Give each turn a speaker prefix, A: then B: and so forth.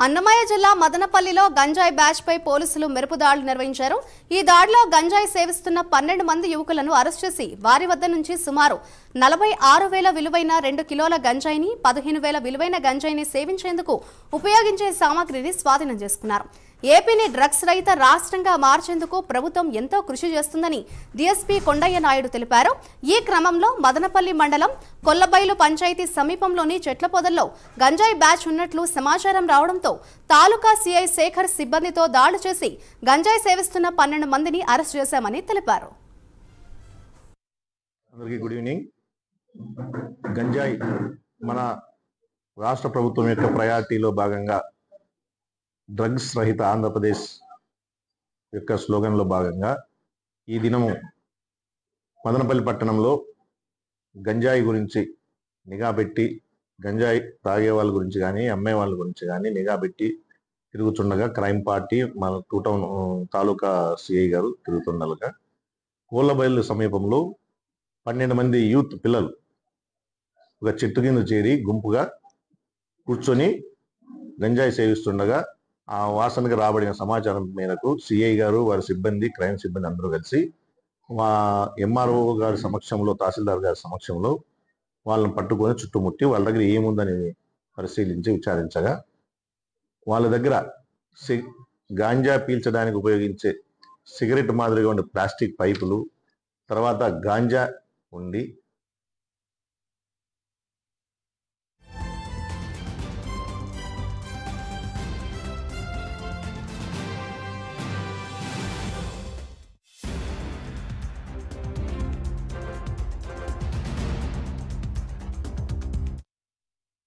A: అన్నమయ్య జిల్లా మదనపల్లిలో గంజాయి బ్యాచ్ పై పోలీసులు మెరుపు దాడులు నిర్వహించారు. ఈ దాడిలో గంజాయి సేవిస్తున్న 12 మంది యువకులను అరెస్ట్ చేసి వారి వద్ద నుంచి సుమారు 46,000 విలువైన 2 కిలోల గంజాయిని 15,000 విలువైన గంజాయిని సేవించేందుకు ఉపయోగించే సామాగ్రిని స్వాధీనం చేసుకున్నారు. ఏపీని డ్రగ్స్ రహిత రాష్ట్రంగా మార్చేందుకు ప్రభుత్వం ఎంతో కృషి చేస్తుందని డీఎస్పీ కొండయ్య నాయుడు తెలిపారు. ఈ క్రమంలో మదనపల్లి మండలం కొల్లబైలు పంచాయతీ సమీపంలోని చెట్ల పొదల్లో గంజాయి బ్యాచ్ ఉన్నట్లు సమాచారం రావడంతో తాలూకా సీఐ శేఖర్ సిబ్బందితో దాడులు చేసి గంజాయి సేవిస్తున్న 12 మందిని అరెస్ట్ చేశామని తెలిపారు.
B: అందరికీ గుడ్ ఈవినింగ్. గంజాయి మన రాష్ట్ర ప్రభుత్వం యొక్క ప్రయారిటీలో భాగంగా డ్రగ్స్ రహిత ఆంధ్రప్రదేశ్ యొక్క స్లోగన్లో భాగంగా ఈ దినము మదనపల్లి పట్టణంలో గంజాయి గురించి నిఘా పెట్టి, గంజాయి తాగే వాళ్ళ గురించి కానీ అమ్మే వాళ్ళ గురించి కానీ నిఘా పెట్టి తిరుగుతుండగా క్రైమ్ పార్టీ మన 2 టౌన్ తాలూకా సిఐ గారు తిరుగుతుండగా కోళ్ళబయలు సమీపంలో 12 మంది యూత్ పిల్లలు ఒక చెట్టు కింద చేరి గుంపుగా కూర్చొని గంజాయి సేవిస్తుండగా ఆ వాసనకు రాబడిన సమాచారం మేరకు సిఐ గారు, వారి సిబ్బంది, క్రైమ్ సిబ్బంది అందరూ కలిసి ఎంఆర్ఓ గారి సమక్షంలో, తహసీల్దార్ గారి సమక్షంలో వాళ్ళని పట్టుకొని చుట్టుముట్టి వాళ్ళ దగ్గర ఏముందని పరిశీలించి విచారించగా వాళ్ళ దగ్గర గాంజా పీల్చడానికి ఉపయోగించే సిగరెట్ మాదిరిగా ఉండే ప్లాస్టిక్ పైపులు, తర్వాత గాంజా ఉండి